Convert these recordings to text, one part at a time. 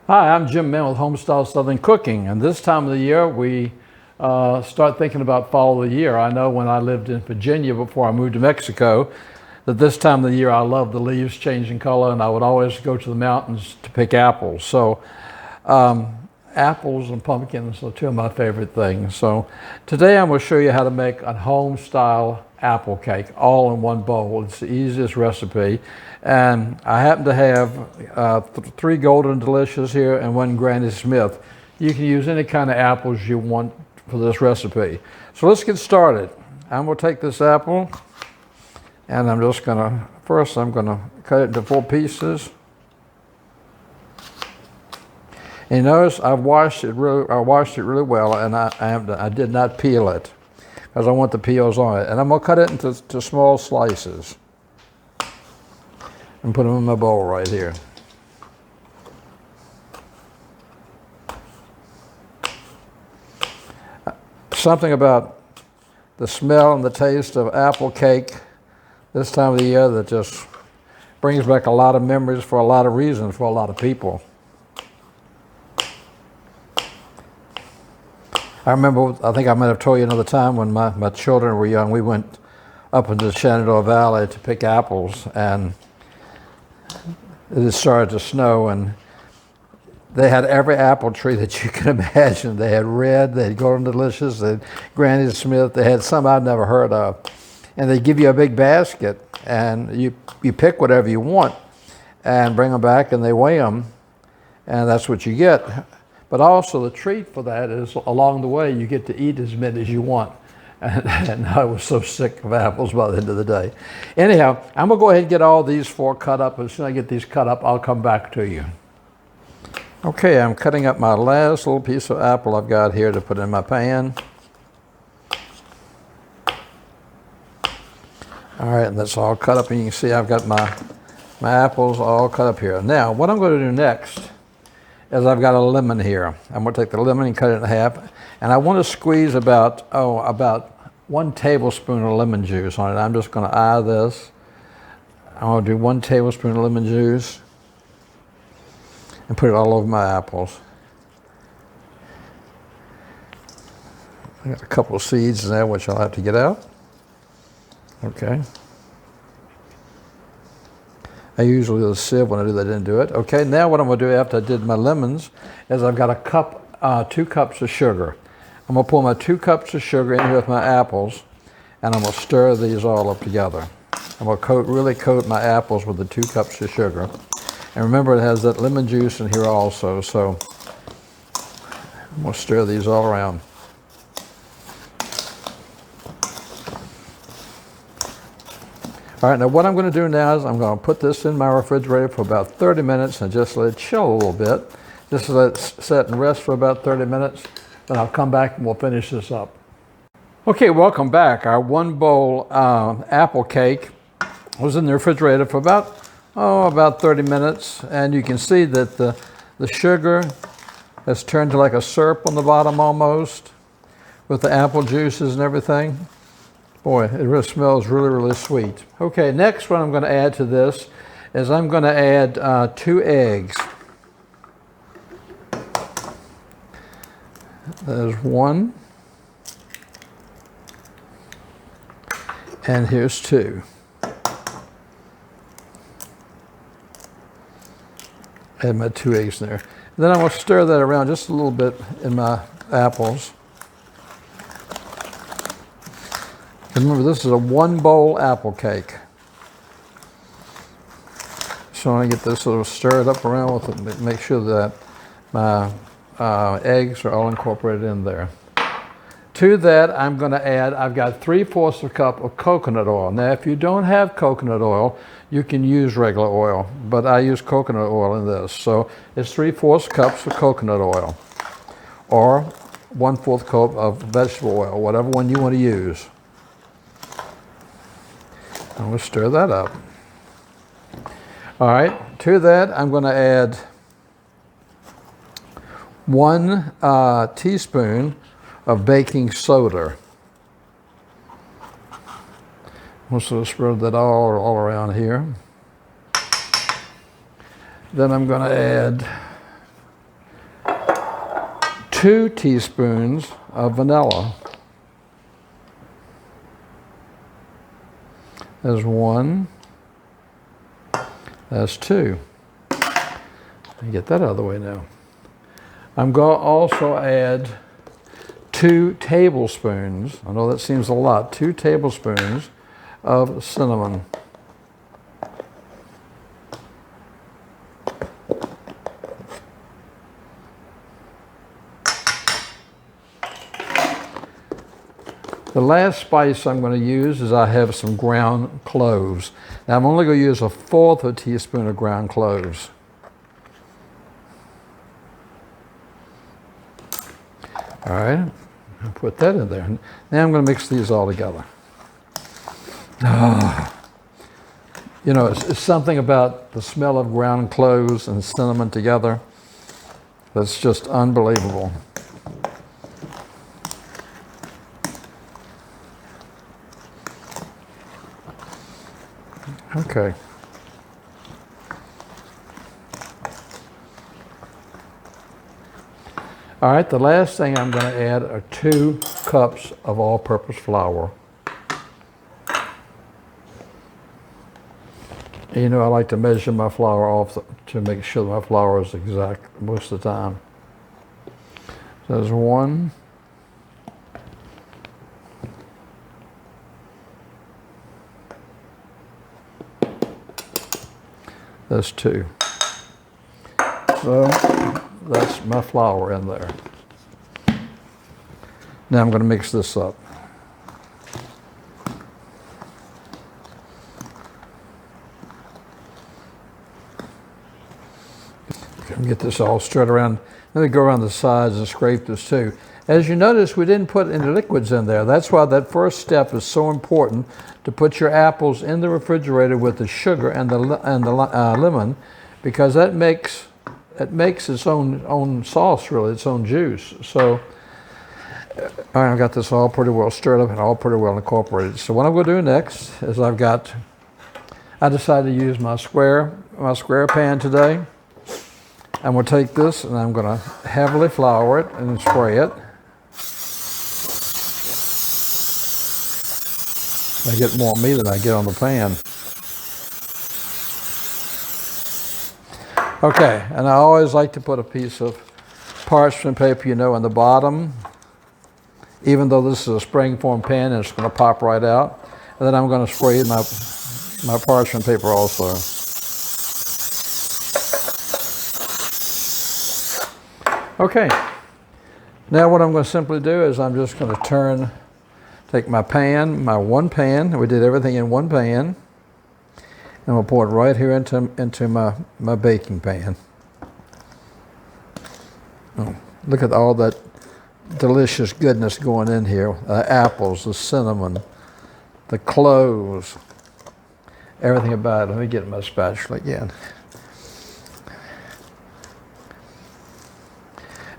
Hi, I'm Jim Mann with Homestyle Southern Cooking, and this time of the year we start thinking about fall of the year. I know when I lived in Virginia before I moved to Mexico that this time of the year I love the leaves changing color, and I would always go to the mountains to pick apples. So apples and pumpkins are two of my favorite things. So today I'm going to show you how to make a home style apple cake all in one bowl. It's the easiest recipe, and I happen to have 3 Golden Delicious here and 1 Granny Smith. You can use any kind of apples you want for this recipe. So let's get started. I'm going to take this apple and I'm just going to cut it into 4 pieces. And you notice I washed it really well, and I did not peel it because I want the peels on it. And I'm going to cut it into small slices and put them in my bowl right here. Something about the smell and the taste of apple cake this time of the year that just brings back a lot of memories for a lot of reasons for a lot of people. I remember, I think I might have told you another time when my children were young, we went up into the Shenandoah Valley to pick apples, and it started to snow, and they had every apple tree that you can imagine. They had red, they had Golden Delicious, they had Granny Smith, they had some I'd never heard of. And they give you a big basket, and you pick whatever you want and bring them back, and they weigh them, and that's what you get. But also the treat for that is along the way you get to eat as many as you want. And I was so sick of apples by the end of the day. Anyhow, I'm going to go ahead and get all these 4 cut up. As soon as I get these cut up, I'll come back to you. Okay, I'm cutting up my last little piece of apple I've got here to put in my pan. All right, and that's all cut up, and you can see I've got my apples all cut up here. Now, what I'm going to do next is I've got a lemon here. I'm going to take the lemon and cut it in half, and I want to squeeze about 1 tablespoon of lemon juice on it. I'm just going to eye this. I'm going to do 1 tablespoon of lemon juice and put it all over my apples. I got a couple of seeds in there which I'll have to get out. Okay. I usually use a sieve when I do that, I didn't do it. Okay, now what I'm going to do after I did my lemons is I've got 2 cups of sugar. I'm going to pour my 2 cups of sugar in here with my apples, and I'm going to stir these all up together. I'm going to really coat my apples with the 2 cups of sugar. And remember, it has that lemon juice in here also, so I'm going to stir these all around. All right, now what I'm going to do now is I'm going to put this in my refrigerator for about 30 minutes and just let it chill a little bit. Just let it set and rest for about 30 minutes, then I'll come back and we'll finish this up. Okay, welcome back. Our 1 bowl apple cake was in the refrigerator for about 30 minutes, and you can see that the sugar has turned to like a syrup on the bottom almost with the apple juices and everything. Boy, it really smells really, really sweet. Okay, next what I'm going to add to this is I'm going to add 2 eggs. There's 1. And here's 2. Add my 2 eggs in there. Then I'm going to stir that around just a little bit in my apples. Remember, this is a 1 bowl apple cake. So I get this sort of stirred up around with it, make sure that my eggs are all incorporated in there. To that, I'm going to add, I've got 3/4 cup of coconut oil. Now, if you don't have coconut oil, you can use regular oil, but I use coconut oil in this. So it's 3/4 cups of coconut oil, or 1/4 cup of vegetable oil, whatever one you want to use. I'm going to stir that up. All right, to that I'm going to add 1 teaspoon of baking soda. We'll sort of spread that all around here. Then I'm going to add 2 teaspoons of vanilla. There's 1. That's 2. Let me get that out of the way now. I'm going to also add 2 tablespoons. I know that seems a lot. 2 tablespoons of cinnamon. The last spice I'm going to use is I have some ground cloves. Now I'm only going to use 1/4 of a teaspoon of ground cloves. All right, I'll put that in there. Now I'm going to mix these all together. You know, it's something about the smell of ground cloves and cinnamon together that's just unbelievable. Okay. All right, the last thing I'm going to add are 2 cups of all-purpose flour. You know, I like to measure my flour off to make sure my flour is exact most of the time. So there's 1. There's 2. So that's my flour in there. Now I'm going to mix this up. Get this all stirred around. Let me go around the sides and scrape this too. As you notice, we didn't put any liquids in there. That's why that first step is so important, to put your apples in the refrigerator with the sugar and the lemon, because that makes its own sauce, really, its own juice. So all right, I've got this all pretty well stirred up and all pretty well incorporated. So what I'm going to do next is I decided to use my square pan today. I'm going to take this and I'm going to heavily flour it and spray it. I get more meat than I get on the pan. Okay, and I always like to put a piece of parchment paper, you know, on the bottom, even though this is a spring-form pan and it's going to pop right out. And then I'm going to spray my parchment paper also. Okay, now what I'm going to simply do is I'm just going to take my pan, my one pan, we did everything in one pan, and we'll pour it right here into my baking pan. Oh, look at all that delicious goodness going in here. The apples, the cinnamon, the cloves, everything about it. Let me get my spatula again.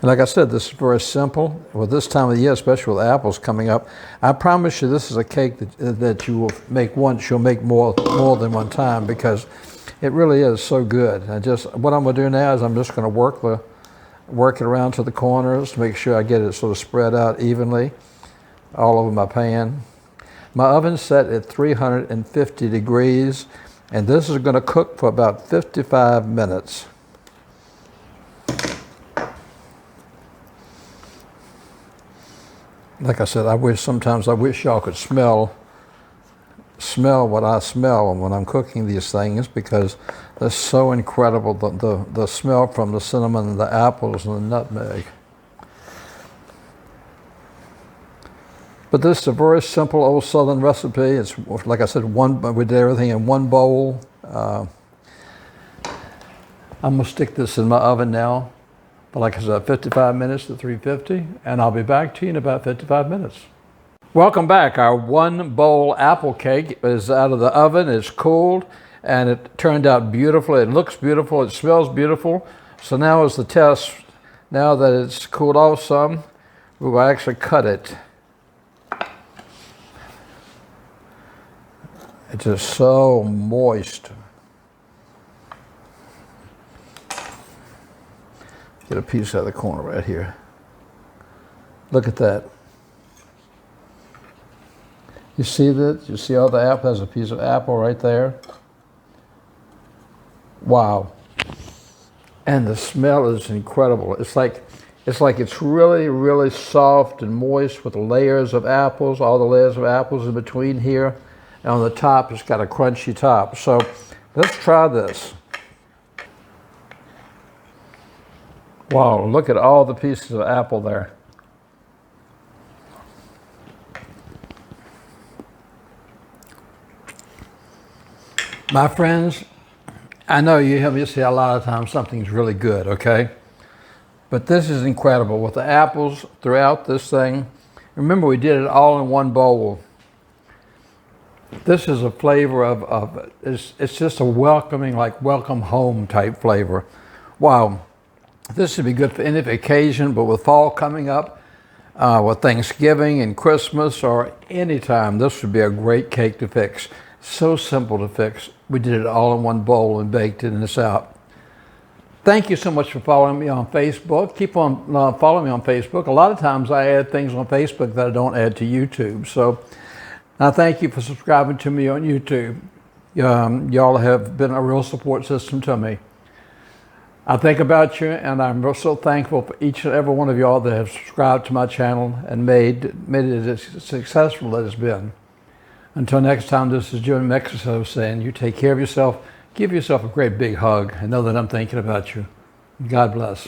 And like I said, this is very simple. Well, this time of the year, especially with apples coming up, I promise you this is a cake that you will make once. You'll make more than one time, because it really is so good. What I'm going to do now is I'm just going to work it around to the corners to make sure I get it sort of spread out evenly all over my pan. My oven's set at 350 degrees, and this is going to cook for about 55 minutes. Like I said, sometimes I wish y'all could smell what I smell when I'm cooking these things, because they're so incredible, the smell from the cinnamon and the apples and the nutmeg. But this is a very simple old Southern recipe. It's, like I said, we did everything in one bowl. I'm going to stick this in my oven now. But like I said, 55 minutes to 350, and I'll be back to you in about 55 minutes. Welcome back. Our one bowl apple cake is out of the oven. It's cooled, and it turned out beautiful. It looks beautiful. It smells beautiful. So now is the test. Now that it's cooled off some, we will actually cut it. It's just so moist. Get a piece out of the corner right here. Look at that. You see that? You see all the apple? There's a piece of apple right there. Wow. And the smell is incredible. It's like it's really, really soft and moist with layers of apples, all the layers of apples in between here. And on the top, it's got a crunchy top. So let's try this. Wow, look at all the pieces of apple there. My friends, I know you hear me say a lot of times something's really good, okay? But this is incredible with the apples throughout this thing. Remember, we did it all in one bowl. This is a flavor of it's just a welcoming, like welcome home type flavor. Wow, this would be good for any occasion, but with fall coming up, with Thanksgiving and Christmas or any time, this would be a great cake to fix. So simple to fix. We did it all in one bowl and baked it in this out. Thank you so much for following me on Facebook. Keep on following me on Facebook. A lot of times I add things on Facebook that I don't add to YouTube. So I thank you for subscribing to me on YouTube. Y'all have been a real support system to me. I think about you, and I'm so thankful for each and every one of y'all that have subscribed to my channel and made it as successful as it's been. Until next time, this is Jim Mann saying, you take care of yourself, give yourself a great big hug, and know that I'm thinking about you. God bless.